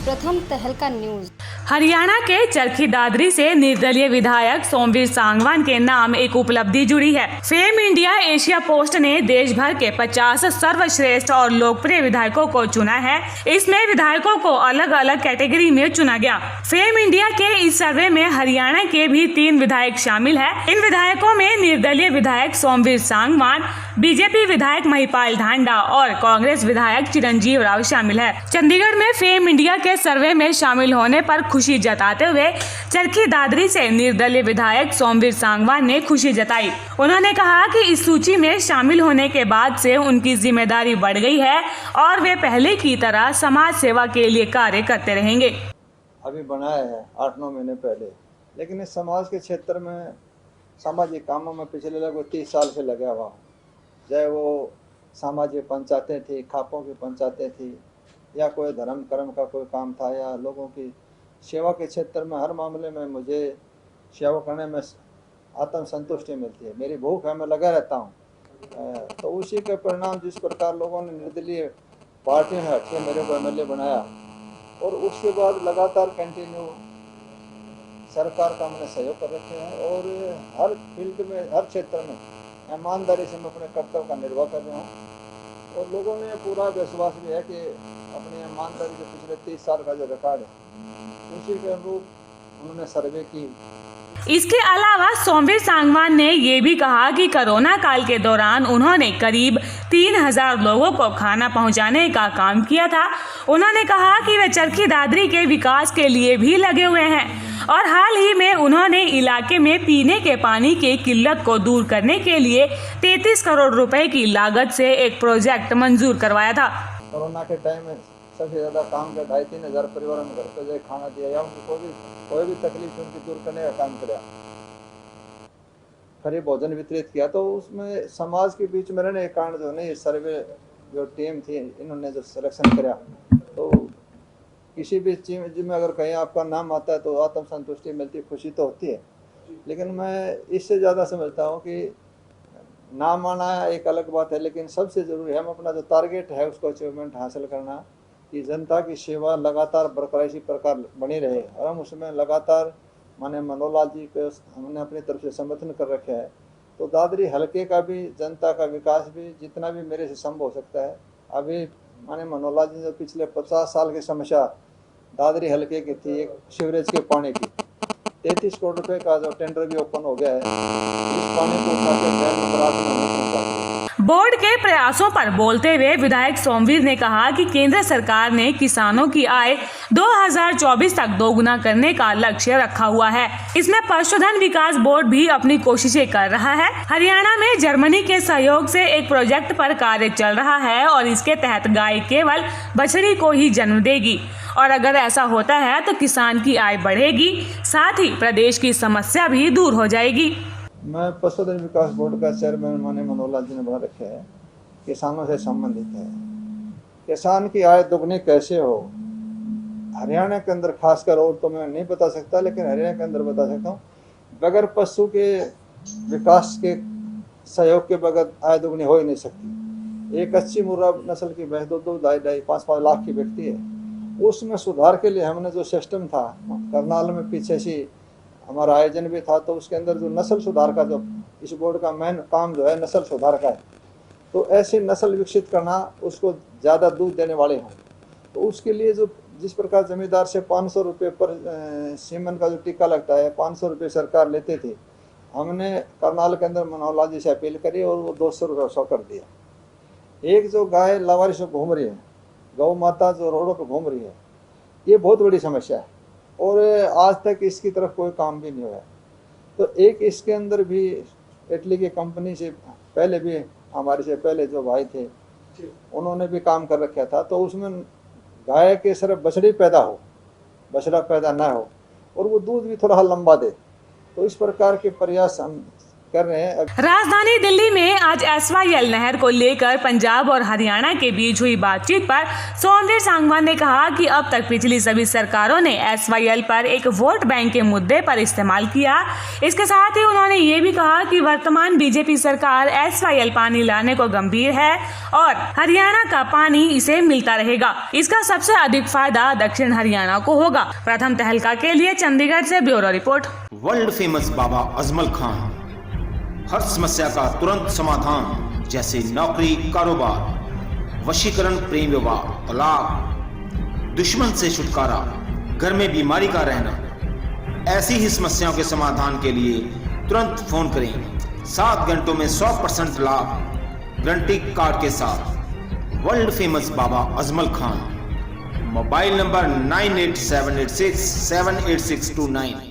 प्रथम तहलका न्यूज। हरियाणा के चरखी दादरी से निर्दलीय विधायक सोमवीर सांगवान के नाम एक उपलब्धि जुड़ी है। फेम इंडिया एशिया पोस्ट ने देश भर के 50 सर्वश्रेष्ठ और लोकप्रिय विधायकों को चुना है। इसमें विधायकों को अलग अलग कैटेगरी में चुना गया। फेम इंडिया के इस सर्वे में हरियाणा के भी 3 विधायक शामिल है। इन विधायकों में निर्दलीय विधायक सोमवीर सांगवान, बीजेपी विधायक महिपाल ढांडा और कांग्रेस विधायक चिरंजीव राव शामिल है। चंडीगढ़ में फेम इंडिया के सर्वे में शामिल होने पर खुशी जताते हुए चरखी दादरी से निर्दलीय विधायक सोमवीर सांगवान ने खुशी जताई। उन्होंने कहा कि इस सूची में शामिल होने के बाद से उनकी जिम्मेदारी बढ़ गई है और वे पहले की तरह समाज सेवा के लिए कार्य करते रहेंगे। अभी बनाया है 8-9 महीने पहले, लेकिन इस समाज के क्षेत्र में सामाजिक कामों में पिछले लगभग 30 साल से लगा हुआ, चाहे वो सामाजिक पंचायतें थी, खापों की पंचायतें थी, या कोई धर्म कर्म का कोई काम था, या लोगों की सेवा के क्षेत्र में, हर मामले में मुझे सेवा करने में आत्म संतुष्टि मिलती है। मेरी भूख है, मैं लगा रहता हूँ। तो उसी के परिणाम जिस प्रकार लोगों ने निर्दलीय पार्टी में हटके मेरे को एमएलए बनाया और उसके बाद लगातार कंटिन्यू सरकार का मैंने सहयोग कर रखे हैं और हर फील्ड में, हर क्षेत्र में ईमानदारी से मैं अपने कर्तव्य का निर्वाह कर रहा हूँ और लोगों ने पूरा विश्वास भी है कि अपनी ईमानदारी से पिछले 30 साल का जो रिकॉर्ड है उसी के अनुरूप उन्होंने सर्वे की। इसके अलावा सोमवीर सांगवान ने ये भी कहा कि कोरोना काल के दौरान उन्होंने करीब 3000 लोगों को खाना पहुंचाने का काम किया था। उन्होंने कहा कि वे चरखी दादरी के विकास के लिए भी लगे हुए हैं और हाल ही में उन्होंने इलाके में पीने के पानी की किल्लत को दूर करने के लिए 33 करोड़ रुपए की लागत से एक प्रोजेक्ट मंजूर करवाया था। कोरोना के टाइम में सबसे ज़्यादा काम का 2,500-3 हज़ार परिवारों में घर पर जाए खाना दिया या उनको कोई भी तकलीफ उनकी दूर करने का काम किया, फ्री भोजन वितरित किया। तो उसमें समाज के बीच में रहने के कारण जो है, ये सर्वे जो टीम थी इन्होंने जो सिलेक्शन किया, तो किसी भी चीज में अगर कहीं आपका नाम आता है तो आत्म संतुष्टि मिलती, खुशी तो होती है। लेकिन मैं इससे ज़्यादा समझता हूँ कि नाम आना एक अलग बात है, लेकिन सबसे ज़रूरी है हम अपना जो टारगेट है उसको अचीवमेंट हासिल करना, कि जनता की सेवा लगातार बरकरार इसी प्रकार बनी रहे और हम उसमें लगातार माने मनोहरलाल जी को हमने अपनी तरफ से समर्थन कर रखे है। तो दादरी हलके का भी, जनता का विकास भी जितना भी मेरे से संभव हो सकता है। अभी माने मनोहरलाल जी जो पिछले 50 साल की समस्या दादरी हलके की थी, एक सीवरेज के पानी की, 33 करोड़ रुपए का जो टेंडर भी ओपन हो गया है, इस पानी को उठा के नंबर 8 में पहुंचा। बोर्ड के प्रयासों पर बोलते हुए विधायक सोमवीर ने कहा कि केंद्र सरकार ने किसानों की आय 2024 तक दोगुना करने का लक्ष्य रखा हुआ है। इसमें पशुधन विकास बोर्ड भी अपनी कोशिशें कर रहा है। हरियाणा में जर्मनी के सहयोग से एक प्रोजेक्ट पर कार्य चल रहा है और इसके तहत गाय केवल बछड़ी को ही जन्म देगी और अगर ऐसा होता है तो किसान की आय बढ़ेगी, साथ ही प्रदेश की समस्या भी दूर हो जाएगी। मैं पशुधन विकास बोर्ड का चेयरमैन माने मनोहरलाल जी ने बना रखे है, किसानों से संबंधित है। किसान की आय दुगनी कैसे हो हरियाणा के अंदर खासकर, और तो मैं नहीं बता सकता, लेकिन हरियाणा के अंदर बता सकता हूँ, बगैर पशु के विकास के सहयोग के बगैर आय दुगनी हो ही नहीं सकती। एक अच्छी मुर्रा नस्ल की भैंस 2-2, 5-5 लाख की बिकती है। उसमें सुधार के लिए हमने जो सिस्टम था करनाल में पीछे से हमारा आयोजन भी था, तो उसके अंदर जो नस्ल सुधार का, जो इस बोर्ड का मेन काम जो है नस्ल सुधार का है, तो ऐसी नस्ल विकसित करना, उसको ज़्यादा दूध देने वाले हों। तो उसके लिए जो जिस प्रकार जमींदार से 500 रुपये पर सीमन का जो टीका लगता है 500 रुपये सरकार लेते थे, हमने करनाल के अंदर मनोहरलाल जी से अपील करी और वो 200 रुपये 100 कर दिया। एक जो गाय लावारिश घूम रही है, गौ माता जो रोडों पर घूम रही है, ये बहुत बड़ी समस्या है और आज तक इसकी तरफ कोई काम भी नहीं हुआ। तो एक इसके अंदर भी इटली की कंपनी से पहले भी, हमारे से पहले जो भाई थे उन्होंने भी काम कर रखा था, तो उसमें गाय के सिर्फ बछड़ी पैदा हो, बछड़ा पैदा ना हो और वो दूध भी थोड़ा लंबा दे। तो इस प्रकार के प्रयास हम कर रहे हैं। राजधानी दिल्ली में आज SYL नहर को लेकर पंजाब और हरियाणा के बीच हुई बातचीत पर सोमवीर सांगवान ने कहा कि अब तक पिछली सभी सरकारों ने SYL पर एक वोट बैंक के मुद्दे पर इस्तेमाल किया। इसके साथ ही उन्होंने ये भी कहा कि वर्तमान बीजेपी सरकार SYL पानी लाने को गंभीर है और हरियाणा का पानी इसे मिलता रहेगा। इसका सबसे अधिक फायदा दक्षिण हरियाणा को होगा। प्रथम तहलका के लिए चंडीगढ़ से ब्यूरो रिपोर्ट। वर्ल्ड फेमस बाबा अजमल खान, हर समस्या का तुरंत समाधान, जैसे नौकरी, कारोबार, वशीकरण, प्रेम विवाह, तलाक, दुश्मन से छुटकारा, घर में बीमारी का रहना। ऐसी ही समस्याओं के समाधान के लिए तुरंत फोन करें। 7 घंटों में 100% लाभ गारंटी कार्ड के साथ। वर्ल्ड फेमस बाबा अजमल खान। Mobile number 9878678629।